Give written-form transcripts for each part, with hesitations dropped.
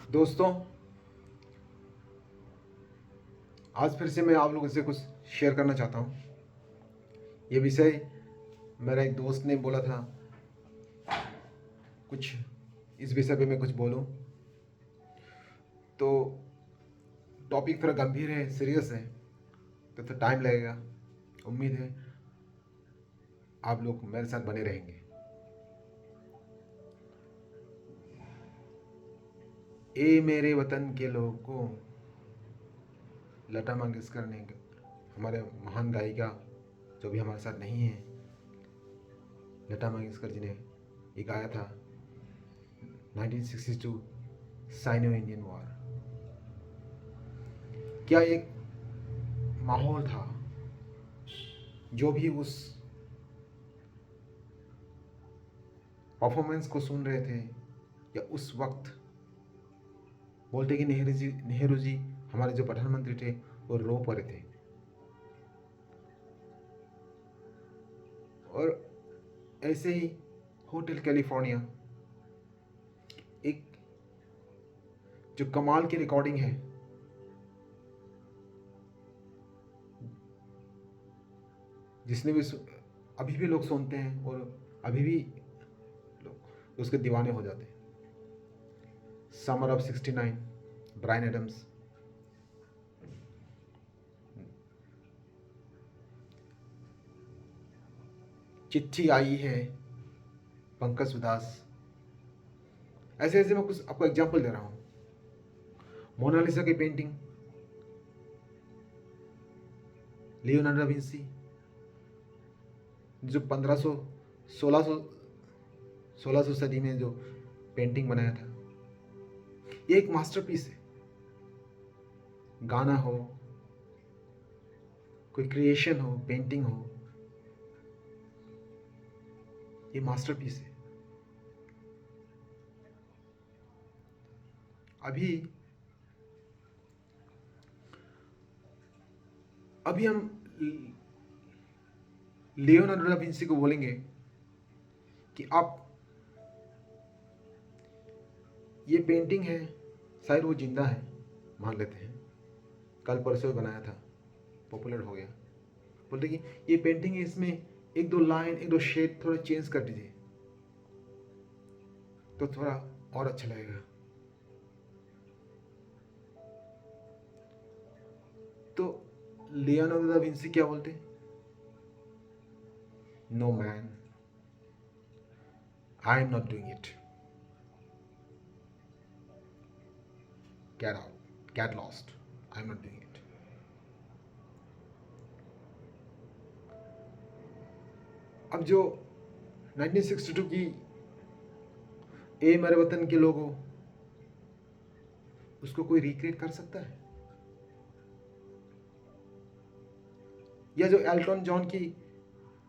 दोस्तों, आज फिर से मैं आप लोगों से कुछ शेयर करना चाहता हूँ। ये विषय मेरा एक दोस्त ने बोला था कुछ इस विषय पे मैं कुछ बोलूँ। तो टॉपिक थोड़ा गंभीर है, सीरियस है, तो टाइम लगेगा। उम्मीद है आप लोग मेरे साथ बने रहेंगे। ए मेरे वतन के लोगों, लता मंगेशकर ने, हमारे महान गायिका जो भी हमारे साथ नहीं है, लता मंगेशकर जी ने ये गाया था 1962 साइनो इंडियन वॉर। क्या एक माहौल था, जो भी उस परफॉर्मेंस को सुन रहे थे या उस वक्त बोलते कि नेहरू जी हमारे जो प्रधानमंत्री थे वो रो पड़े थे। और ऐसे ही होटल कैलिफोर्निया एक जो कमाल की रिकॉर्डिंग है, जिसने भी अभी भी लोग सुनते हैं और अभी भी लोग उसके दीवाने हो जाते हैं। Summer of 69, Bryan Adams. चिट्ठी आई है, पंकज उदास। ऐसे ऐसे मैं कुछ आपको एग्जांपल दे रहा हूँ। मोनालिसा की पेंटिंग, लियोनार्डो दा विंसी, जो 1500 1600 1600 सदी में जो पेंटिंग बनाया था, ये एक मास्टरपीस है। गाना हो, कोई क्रिएशन हो, पेंटिंग हो, ये मास्टरपीस है। अभी अभी हम लियोनार्डो दा विंसी को बोलेंगे कि आप, ये पेंटिंग है, शायद वो जिंदा है, मान लेते हैं, कल परसों बनाया था, पॉपुलर हो गया। बोलते कि ये पेंटिंग है, इसमें एक दो लाइन, एक दो शेड थोड़ा चेंज कर दीजिए तो थोड़ा और अच्छा लगेगा। तो लियोनार्डो दा विंसी क्या बोलते? No man, I am not doing it, get out, get lost, I am not doing it. अब जो 1962 की ए मेरे वतन के लोगों, उसको कोई रिक्रिएट कर सकता है? या जो एल्टन जॉन की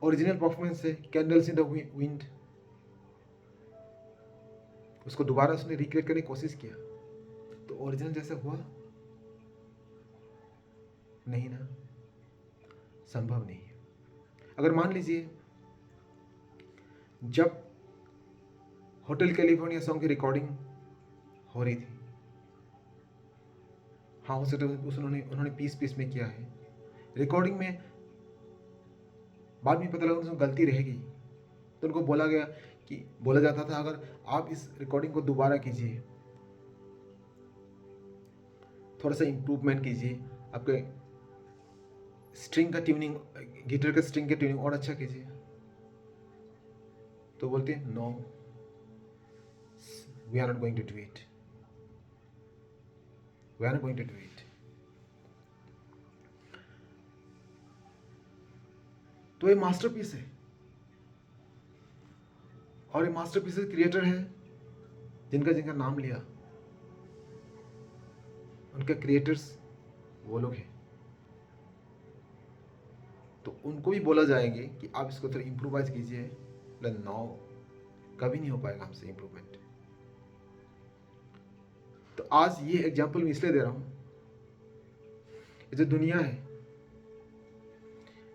ओरिजिनल परफॉर्मेंस है, कैंडल्स इन द विंड, उसको दोबारा उसने रिक्रिएट करने की कोशिश किया तो ओरिजिनल जैसा हुआ? नहीं ना, संभव नहीं है। अगर मान लीजिए जब होटल कैलिफोर्निया सॉन्ग की रिकॉर्डिंग हो रही थी, हाँ हो सकता है उन्होंने पीस पीस में किया है, रिकॉर्डिंग में बाद में पता लगा उसमें गलती रहेगी, तो उनको बोला गया कि, बोला जाता था अगर आप इस रिकॉर्डिंग को दोबारा कीजिए, थोड़ा सा इम्प्रूवमेंट कीजिए, आपके स्ट्रिंग का ट्यूनिंग, गिटार का स्ट्रिंग का ट्यूनिंग और अच्छा कीजिए, तो बोलते हैं no, we are not going to do it, we are not going to do it. तो ये मास्टरपीस है, और ये मास्टरपीस के क्रिएटर है जिनका जिनका नाम लिया, उनके क्रिएटर्स वो लोग हैं। तो उनको भी बोला जाएंगे कि आप इसको थोड़ा इम्प्रोवाइज कीजिए, नो, कभी नहीं हो पाएगा हमसे इम्प्रूवमेंट। तो आज ये एग्जाम्पल मैं इसलिए दे रहा हूं, ये जो दुनिया है,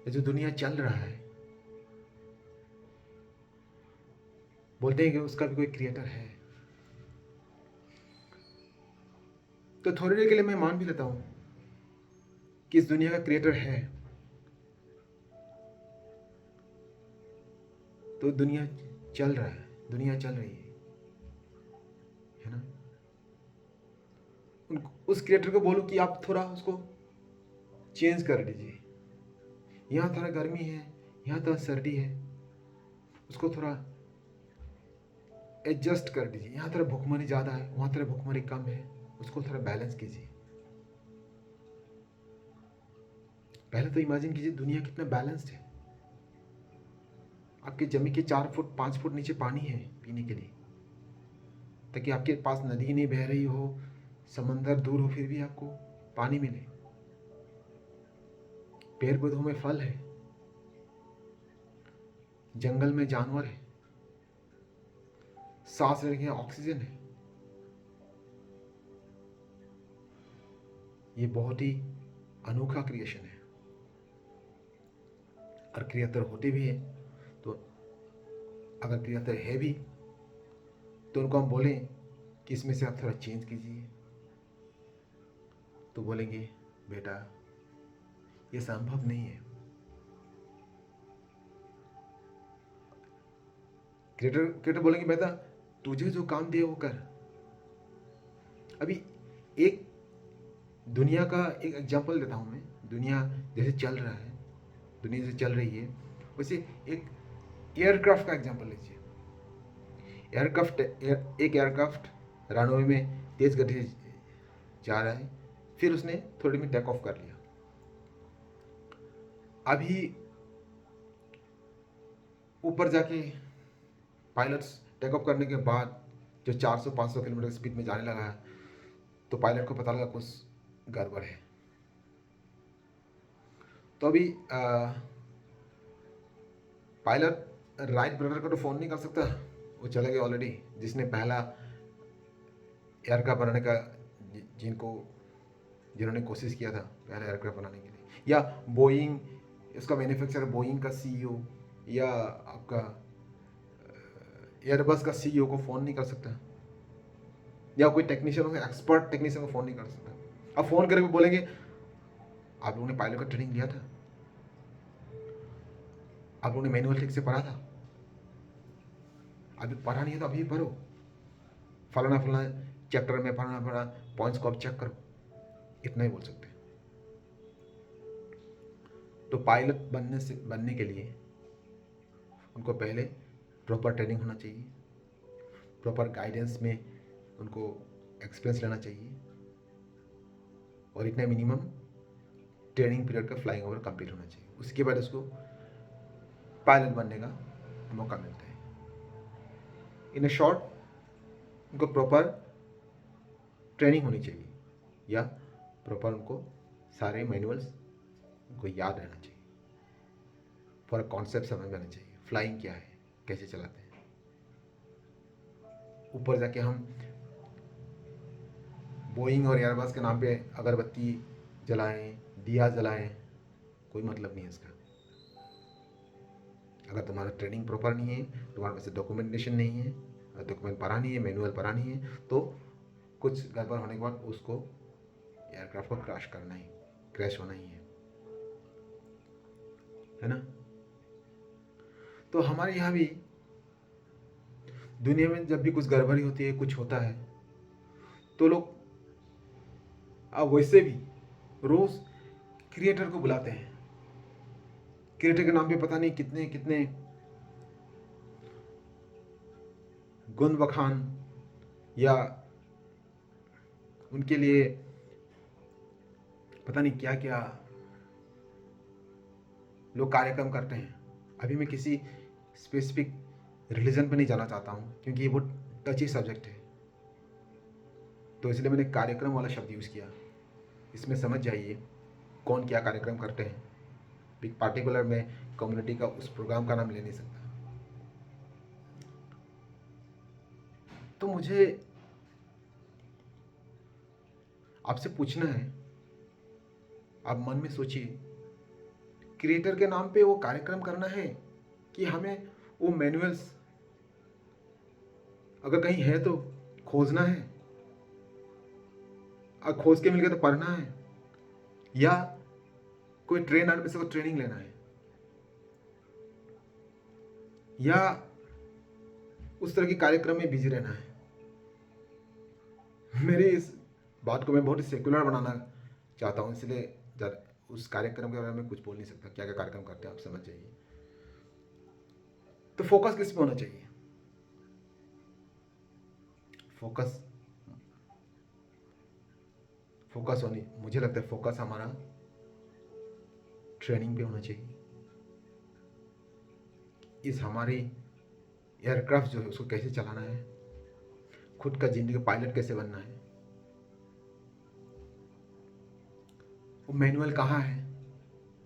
ये जो दुनिया चल रहा है, बोलते हैं कि उसका भी कोई क्रिएटर है। तो थोड़ी देर के लिए मैं मान भी लेता हूँ कि इस दुनिया का क्रिएटर है, तो दुनिया चल रहा है, दुनिया चल रही है ना। उस क्रिएटर को बोलो कि आप थोड़ा उसको चेंज कर दीजिए, यहाँ थोड़ा गर्मी है, यहाँ थोड़ा सर्दी है, उसको थोड़ा एडजस्ट कर दीजिए, यहाँ थोड़ा भूखमरी ज़्यादा है, वहाँ थोड़ा भूखमरी कम है, उसको थोड़ा बैलेंस कीजिए। पहले तो इमेजिन कीजिए दुनिया कितना बैलेंस्ड है। आपके जमीन के 4 फुट 5 फुट नीचे पानी है पीने के लिए, ताकि आपके पास नदी नहीं बह रही हो, समंदर दूर हो, फिर भी आपको पानी मिले। पेड़ पौधों में फल है, जंगल में जानवर है, सांस लेने के लिए ऑक्सीजन है। ये बहुत ही अनोखा क्रिएशन है। और क्रिएटर होते भी है, तो अगर क्रिएटर है भी तो उनको हम बोलें कि इसमें से आप थोड़ा चेंज कीजिए, तो बोलेंगे बेटा ये संभव नहीं है। क्रिएटर बोलेंगे बेटा तुझे जो काम दिया वो कर। अभी एक दुनिया का एक एग्जांपल देता हूँ मैं। दुनिया जैसे चल रहा है, दुनिया जैसे चल रही है, वैसे एक एयरक्राफ्ट का एग्जांपल लीजिए। एक एयरक्राफ्ट रनवे में तेज गति से जा रहा है, फिर उसने थोड़ी में टेक ऑफ कर लिया। अभी ऊपर जाके पायलट्स टेक ऑफ करने के बाद जो 400-500 किलोमीटर स्पीड में जाने लगा है, तो पायलट को पता लगा कुछ गड़बड़ है। तो अभी पायलट राइट ब्रदर को तो फ़ोन नहीं कर सकता, वो चले गए ऑलरेडी, जिसने पहला एयरक्राफ्ट बनाने का जिन्होंने कोशिश किया था पहला एयरक्राफ्ट बनाने के लिए। या बोइंग, इसका मैन्युफैक्चरर बोइंग का सीईओ या आपका एयरबस का सीईओ को फ़ोन नहीं कर सकता, या कोई टेक्नीशियन, एक्सपर्ट टेक्नीशियन को फ़ोन नहीं कर सकता। अब फ़ोन करके बोलेंगे आप लोगों ने पायलट का ट्रेनिंग लिया था, आप लोगों ने मैनुअल ठीक से पढ़ा था, अभी पढ़ा नहीं है तो अभी पढ़ो, फलाना चैप्टर में फलाना पॉइंट्स को आप चेक करो, इतना ही बोल सकते हैं। तो पायलट बनने के लिए उनको पहले प्रॉपर ट्रेनिंग होना चाहिए, प्रॉपर गाइडेंस में उनको एक्सपीरियंस लेना चाहिए, और इतना मिनिमम ट्रेनिंग पीरियड का फ्लाइंग ओवर कंप्लीट होना चाहिए। उसके बाद उसको पायलट बनने का मौका मिलता है। इन ए शॉर्ट, उनको प्रॉपर ट्रेनिंग होनी चाहिए, या प्रॉपर उनको सारे मैनुअल्स उनको याद रहना चाहिए, फॉर कॉन्सेप्ट समझ में आना चाहिए, फ्लाइंग क्या है, कैसे चलाते हैं। ऊपर जाके हम बोइंग और एयरबस के नाम पे अगरबत्ती जलाएं, दिया जलाएं, कोई मतलब नहीं है इसका। अगर तुम्हारा ट्रेनिंग प्रॉपर नहीं है, तुम्हारे पास डॉक्यूमेंटेशन नहीं है, डॉक्यूमेंट पढ़ा नहीं है, मैनुअल पढ़ा नहीं है, तो कुछ गड़बड़ होने के बाद उसको एयरक्राफ्ट को क्रैश होना ही है ना। तो हमारे यहाँ भी दुनिया में जब भी कुछ गड़बड़ी होती है, कुछ होता है, तो लोग अब वैसे भी रोज क्रिएटर को बुलाते हैं। क्रिएटर के नाम पे पता नहीं कितने कितने गुण बखान या उनके लिए पता नहीं क्या क्या लोग कार्यक्रम करते हैं। अभी मैं किसी स्पेसिफिक रिलीजन पे नहीं जाना चाहता हूँ, क्योंकि ये बहुत टची सब्जेक्ट है, तो इसलिए मैंने कार्यक्रम वाला शब्द यूज़ किया। इसमें समझ जाइए कौन क्या कार्यक्रम करते हैं। एक पार्टिकुलर में कम्युनिटी का उस प्रोग्राम का नाम ले नहीं सकता। तो मुझे आपसे पूछना है, आप मन में सोचिए, क्रिएटर के नाम पे वो कार्यक्रम करना है कि हमें वो मैनुअल्स अगर कहीं है तो खोजना है, खोज के मिल गया तो पढ़ना है, या कोई ट्रेनर में से कोई ट्रेनिंग लेना है, या उस तरह के कार्यक्रम में बिजी रहना है। मेरे इस बात को मैं बहुत ही सेकुलर बनाना चाहता हूँ, इसलिए उस कार्यक्रम के बारे में कुछ बोल नहीं सकता, क्या क्या कार्यक्रम करते हैं आप समझ जाइए। तो फोकस किस पे होना चाहिए? फोकस होनी, मुझे लगता है फोकस हमारा ट्रेनिंग पे होना चाहिए। इस हमारी एयरक्राफ्ट जो है उसको कैसे चलाना है, खुद का जिंदगी पायलट कैसे बनना है, वो मैनुअल कहाँ है,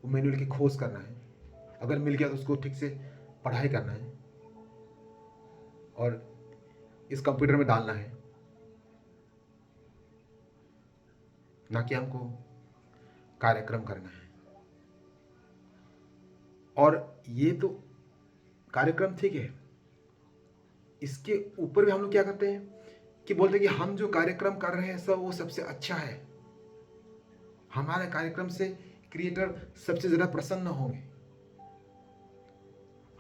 वो मैनुअल की खोज करना है, अगर मिल गया तो उसको ठीक से पढ़ाई करना है और इस कंप्यूटर में डालना है, ना कि हमको कार्यक्रम करना है। और ये तो कार्यक्रम ठीक है, इसके ऊपर भी हम लोग क्या करते हैं कि बोलते हैं कि हम जो कार्यक्रम कर रहे हैं सब वो सबसे अच्छा है, हमारे कार्यक्रम से क्रिएटर सबसे ज्यादा प्रसन्न होंगे,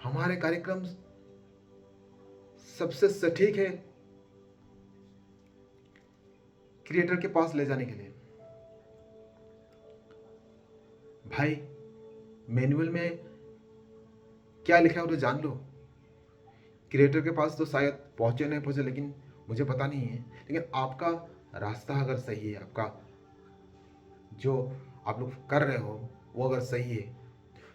हमारे कार्यक्रम सबसे सटीक है क्रिएटर के पास ले जाने के लिए। भाई मैनुअल में क्या लिखा है वो तो जान लो, क्रिएटर के पास तो शायद पहुंचे नहीं पहुंचे, लेकिन मुझे पता नहीं है, लेकिन आपका रास्ता अगर सही है, आपका जो आप लोग कर रहे हो वो अगर सही है,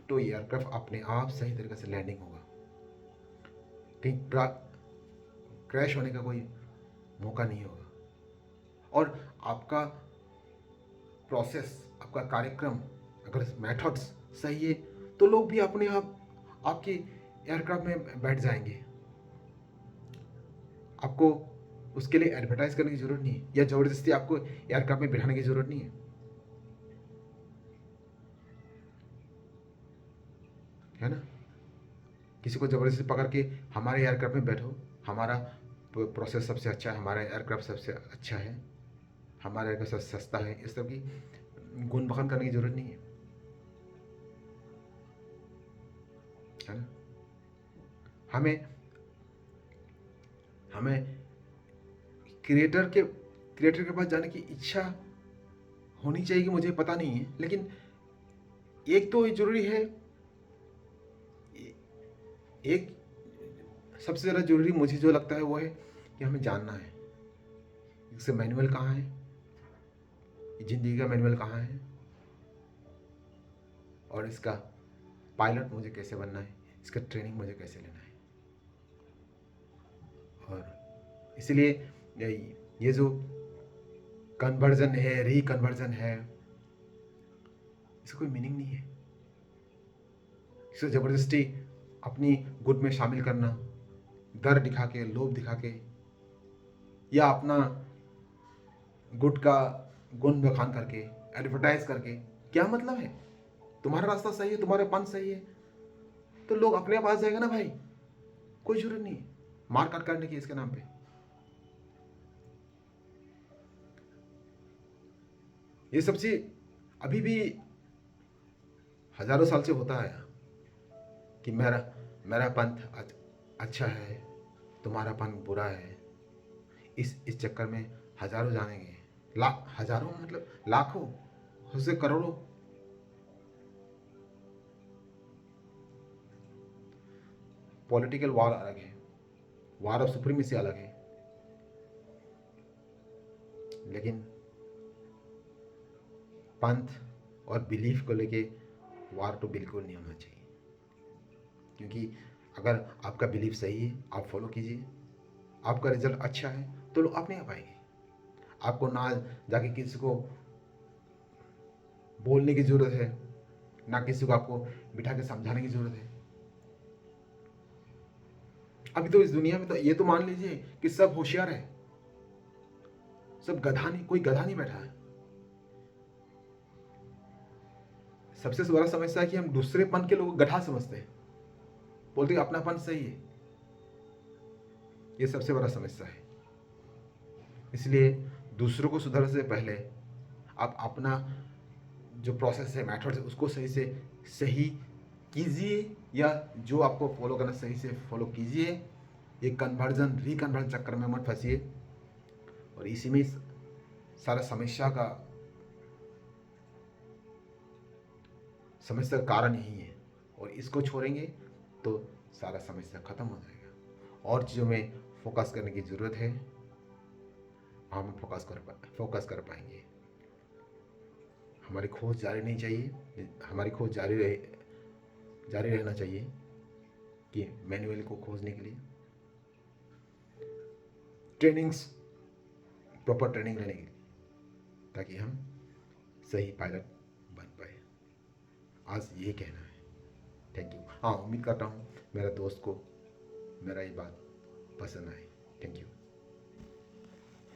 तो एयरक्राफ्ट अपने आप सही तरीके से लैंडिंग होगा, कहीं क्रैश होने का कोई मौका नहीं होगा। और आपका प्रोसेस, आपका कार्यक्रम, अगर मेथड्स सही है तो लोग भी अपने आप आपकी एयरक्राफ्ट में बैठ जाएंगे। आपको उसके लिए एडवर्टाइज करने की जरूरत नहीं है, या जबरदस्ती आपको एयरक्राफ्ट में बिठाने की जरूरत नहीं है ना। किसी को जबरदस्ती पकड़ के हमारे एयरक्राफ्ट में बैठो, हमारा प्रोसेस सबसे अच्छा है, हमारा एयरक्राफ्ट सबसे अच्छा है, हमारा एयरक्राफ्ट सबसे सस्ता है, इस तरह की गुण बखान करने की जरूरत नहीं है ना। हमें क्रिएटर के पास जाने की इच्छा होनी चाहिए कि मुझे पता नहीं है, लेकिन एक तो जरूरी है, एक सबसे ज़्यादा जरूरी मुझे जो लगता है वो है कि हमें जानना है इससे मैनुअल कहाँ है, जिंदगी का मैनुअल कहाँ है, और इसका पायलट मुझे कैसे बनना है, इसका ट्रेनिंग मुझे कैसे लेना है। और इसलिए ये जो कन्वर्जन है, रिकन्वर्जन है, इसका कोई मीनिंग नहीं है। इसे जबरदस्ती अपनी गुट में शामिल करना, डर दिखा के, लोभ दिखा के, या अपना गुट का गुण बखान करके, एडवर्टाइज करके, क्या मतलब है? तुम्हारा रास्ता सही है, तुम्हारा पंथ सही है, तो लोग अपने आप आ जाएगा ना भाई, कोई जरूरत नहीं है मार काट करने की इसके नाम पे। ये सब चीज अभी भी हजारों साल से होता है कि मेरा पंथ अच्छा है, तुम्हारा पंथ बुरा है। इस चक्कर में हजारों जानेंगे, हजारों मतलब लाखों, उससे करोड़ों। पॉलिटिकल वार अलग है, वार ऑफ सुप्रीमेसी अलग है, लेकिन पंथ और बिलीफ को लेके वार तो बिल्कुल नहीं होना चाहिए। क्योंकि अगर आपका बिलीफ सही है, आप फॉलो कीजिए, आपका रिजल्ट अच्छा है, तो लोग अपने आप आएंगे। आपको ना जाके किसी को बोलने की जरूरत है, ना किसी को आपको बिठा के समझाने की जरूरत है। अभी तो इस दुनिया में तो ये तो मान लीजिए कि सब होशियार है, सब गधा नहीं, कोई गधा नहीं बैठा है। सबसे बड़ा समस्या है कि हम दूसरे पंथ के लोग गधा समझते हैं, बोलते हैं अपना पंथ सही है। ये सबसे बड़ा समस्या है। इसलिए दूसरों को सुधारने से पहले आप अपना जो प्रोसेस है, मेथड है, उसको सही से सही कीजिए, या जो आपको फॉलो करना सही से फॉलो कीजिए। ये कन्वर्जन रिकन्वर्जन चक्कर में मत फंसिए, और इसी में सारा समस्या का कारण यही है। और इसको छोड़ेंगे तो सारा समस्या खत्म हो जाएगा। और चीज़ों में फोकस करने की ज़रूरत है, हम फोकस कर पाएंगे। हमारी खोज जारी नहीं चाहिए, हमारी खोज जारी रहना चाहिए कि मैनुअल को खोजने के लिए प्रॉपर ट्रेनिंग लेने के लिए, ताकि हम सही पायलट बन पाए। आज यही कहना है। Thank you. हाँ, उम्मीद करता हूँ मेरे दोस्त को मेरा ये बात पसंद आए। Thank you.